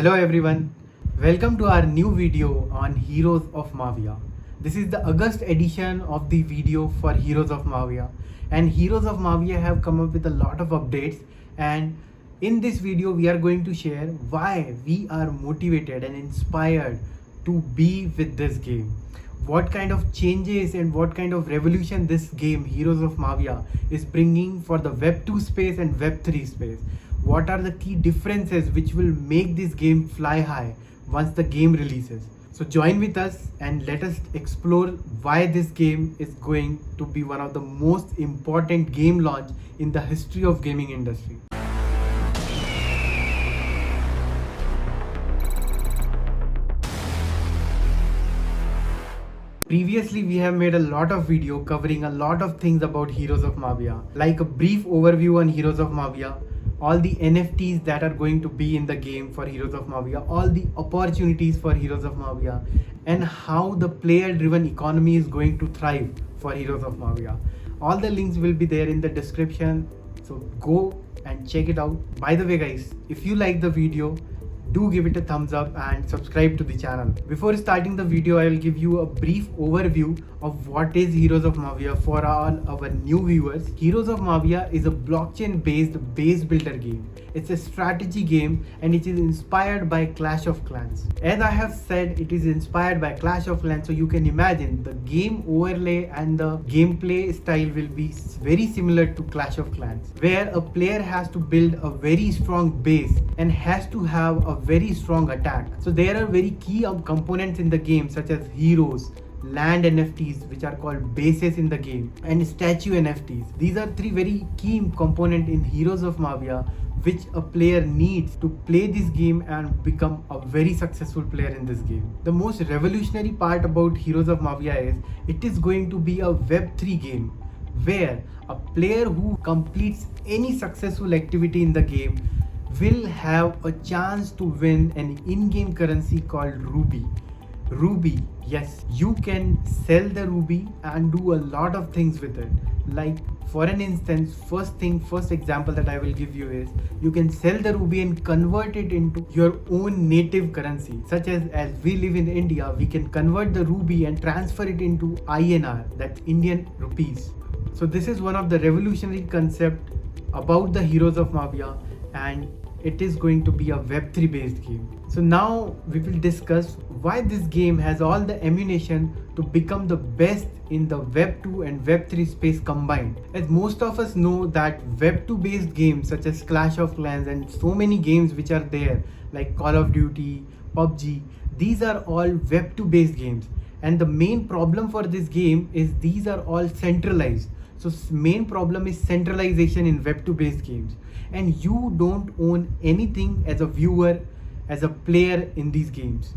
Hello everyone, welcome to our new video on Heroes of Mavia. This is the August edition of the video for Heroes of Mavia, and Heroes of Mavia have come up with a lot of updates, and in this video we are going to share why we are motivated and inspired to be with this game. What kind of changes and what kind of revolution this game Heroes of Mavia is bringing for the Web 2 space and Web 3 space. What are the key differences which will make this game fly high once the game releases. So join with us and let us explore why this game is going to be one of the most important game launch in the history of gaming industry. Previously, we have made a lot of video covering a lot of things about Heroes of Mavia, like a brief overview on Heroes of Mavia, all the NFTs that are going to be in the game for Heroes of Mavia, all the opportunities for Heroes of Mavia, and how the player-driven economy is going to thrive for Heroes of Mavia. All the links will be there in the description, so go and check it out. By the way guys, if you like the video, do give it a thumbs up and subscribe to the channel. Before starting the video, I will give you a brief overview of what is Heroes of Mavia for all our new viewers. Heroes of Mavia is a blockchain-based base builder game. It's a strategy game and it is inspired by Clash of Clans. As I have said, it is inspired by Clash of Clans, so you can imagine the game overlay and the gameplay style will be very similar to Clash of Clans, where a player has to build a very strong base and has to have a very strong attack. So there are very key components in the game such as heroes, land NFTs which are called bases in the game, and statue NFTs. These are three very key components in Heroes of Mavia which a player needs to play this game and become a very successful player in this game. The most revolutionary part about Heroes of Mavia is it is going to be a Web 3 game where a player who completes any successful activity in the game will have a chance to win an in-game currency called Ruby. Ruby, yes, you can sell the Ruby and do a lot of things with it. Like for an instance, first example that I will give you is you can sell the Ruby and convert it into your own native currency, such as we live in India, we can convert the Ruby and transfer it into INR, that's Indian rupees. So this is one of the revolutionary concept about the Heroes of Mavia, and it is going to be a Web 3 based game. So now we will discuss why this game has all the ammunition to become the best in the Web 2 and Web 3 space combined. As most of us know that Web 2 based games such as Clash of Clans and so many games which are there like Call of Duty, PUBG, these are all Web 2 based games. And the main problem for this game is these are all centralized. So main problem is centralization in Web 2 based games. And you don't own anything as a viewer, as a player in these games.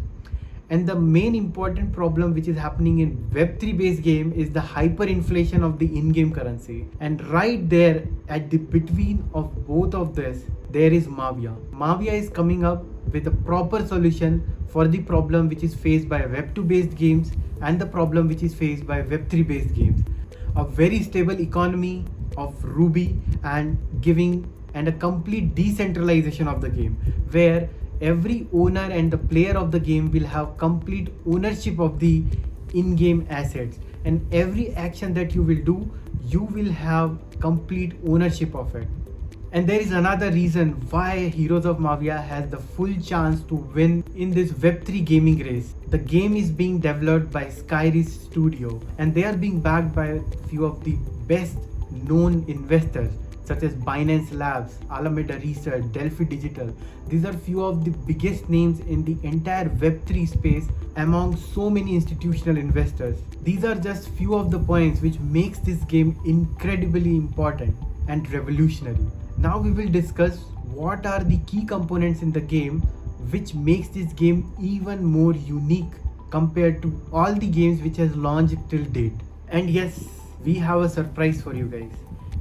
And the main important problem which is happening in Web 3 based game is the hyperinflation of the in-game currency. And right there at the between of both of this, there is Mavia. Mavia is coming up with a proper solution for the problem which is faced by Web 2 based games and the problem which is faced by Web 3 based games. A very stable economy of Ruby and a complete decentralization of the game, where every owner and the player of the game will have complete ownership of the in-game assets, and every action that you will do, you will have complete ownership of it. And there is another reason why Heroes of Mavia has the full chance to win in this Web 3 gaming race. The game is being developed by Skrice Studios and they are being backed by a few of the best known investors such as Binance Labs, Alameda Research, Delphi Digital. These are few of the biggest names in the entire Web3 space among so many institutional investors. These are just few of the points which makes this game incredibly important and revolutionary. Now we will discuss what are the key components in the game which makes this game even more unique compared to all the games which has launched till date. And yes, we have a surprise for you guys.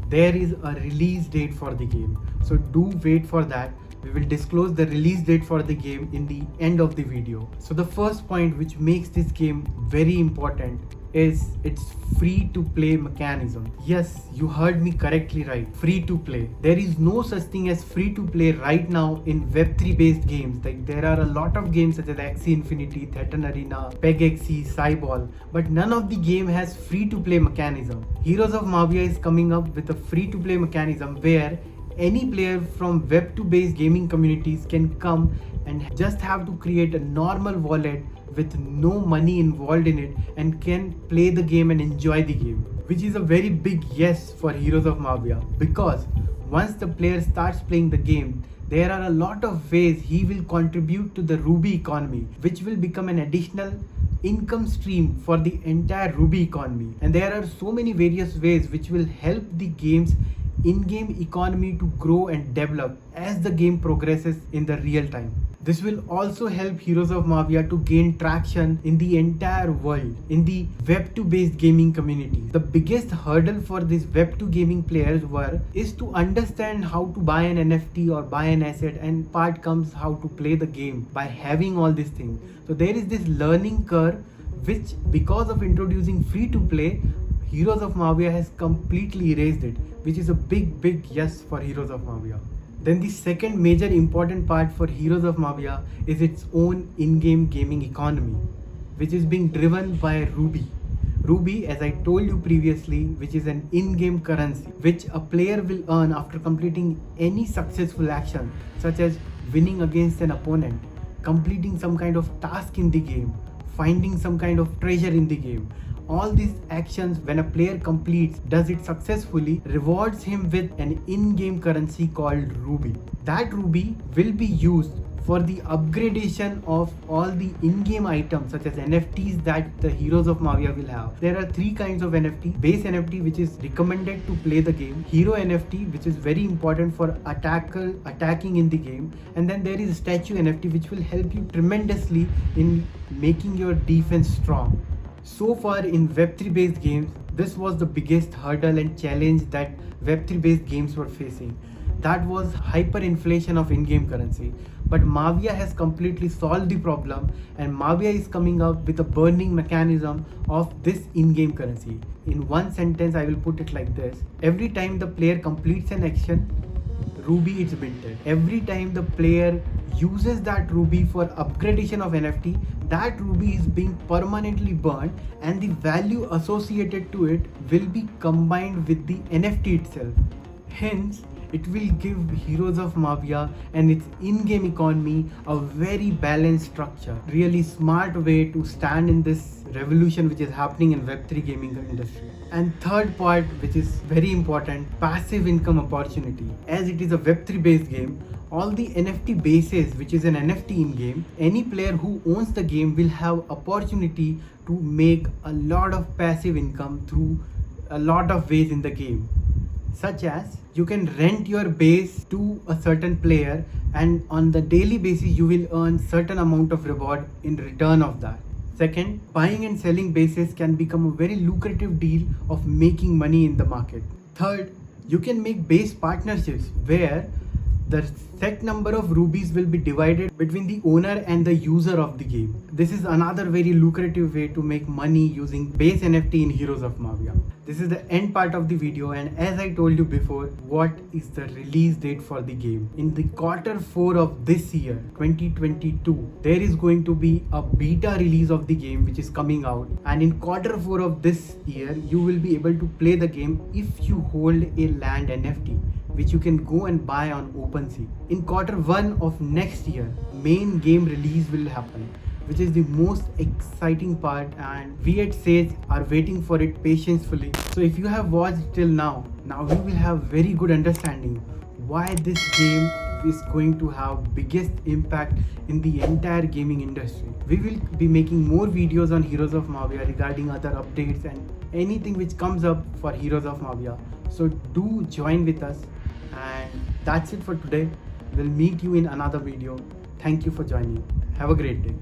There is a release date for the game, so do wait for that. We will disclose the release date for the game in the end of the video. So the first point which makes this game very important is its free to play mechanism. Yes, you heard me correctly right. Free to play. There is no such thing as free to play right now in Web3 based games. Like there are a lot of games such as Axie Infinity, Thetan Arena, PegXE, Cyball, but none of the game has free to play mechanism. Heroes of Mavia is coming up with a free to play mechanism where any player from Web2 based gaming communities can come and just have to create a normal wallet with no money involved in it and can play the game and enjoy the game, which is a very big yes for Heroes of Mavia, because once the player starts playing the game, there are a lot of ways he will contribute to the Ruby economy, which will become an additional income stream for the entire Ruby economy. And there are so many various ways which will help the game's in-game economy to grow and develop as the game progresses in the real time. This will also help Heroes of Mavia to gain traction in the entire world, in the Web2 based gaming community. The biggest hurdle for these Web2 gaming players is to understand how to buy an NFT or buy an asset, and part comes how to play the game by having all these things. So there is this learning curve which, because of introducing free to play, Heroes of Mavia has completely erased it, which is a big yes for Heroes of Mavia. Then the second major important part for Heroes of Mavia is its own in-game gaming economy, which is being driven by Ruby. Ruby, as I told you previously, which is an in-game currency which a player will earn after completing any successful action, such as winning against an opponent, completing some kind of task in the game, finding some kind of treasure in the game. All these actions, when a player completes, does it successfully, rewards him with an in-game currency called Ruby. That Ruby will be used for the upgradation of all the in-game items such as NFTs that the Heroes of Mavia will have. There are three kinds of NFT. Base NFT, which is recommended to play the game. Hero NFT, which is very important for attacking in the game. And then there is Statue NFT, which will help you tremendously in making your defense strong. So far in Web3 based games, this was the biggest hurdle and challenge that Web3 based games were facing. That was hyperinflation of in-game currency. But Mavia has completely solved the problem, and Mavia is coming up with a burning mechanism of this in-game currency. In one sentence, I will put it like this. Every time the player completes an action, Ruby is minted. Every time the player uses that Ruby for upgradation of NFT, that Ruby is being permanently burned, and the value associated to it will be combined with the NFT itself. Hence, it will give Heroes of Mavia and its in-game economy a very balanced structure. Really smart way to stand in this revolution which is happening in Web3 gaming industry. And third part, which is very important, passive income opportunity. As it is a Web3 based game, all the NFT bases, which is an NFT in-game, any player who owns the game will have opportunity to make a lot of passive income through a lot of ways in the game. Such as you can rent your base to a certain player, and on the daily basis you will earn certain amount of reward in return of that. Second, buying and selling bases can become a very lucrative deal of making money in the market. Third, you can make base partnerships where the set number of rubies will be divided between the owner and the user of the game. This is another very lucrative way to make money using base NFT in Heroes of Mavia. This is the end part of the video, and as I told you before, what is the release date for the game? In the Q4 of this year, 2022, there is going to be a beta release of the game which is coming out, and in Q4 of this year, you will be able to play the game if you hold a land NFT, which you can go and buy on OpenSea. In Q1 of next year, main game release will happen, which is the most exciting part, and we at Sage are waiting for it patiently. So if you have watched till now you will have very good understanding why this game is going to have biggest impact in the entire gaming industry. We will be making more videos on Heroes of Mavia regarding other updates and anything which comes up for Heroes of Mavia. So do join with us, and that's it for today. We'll meet you in another video. Thank you for joining. Have a great day.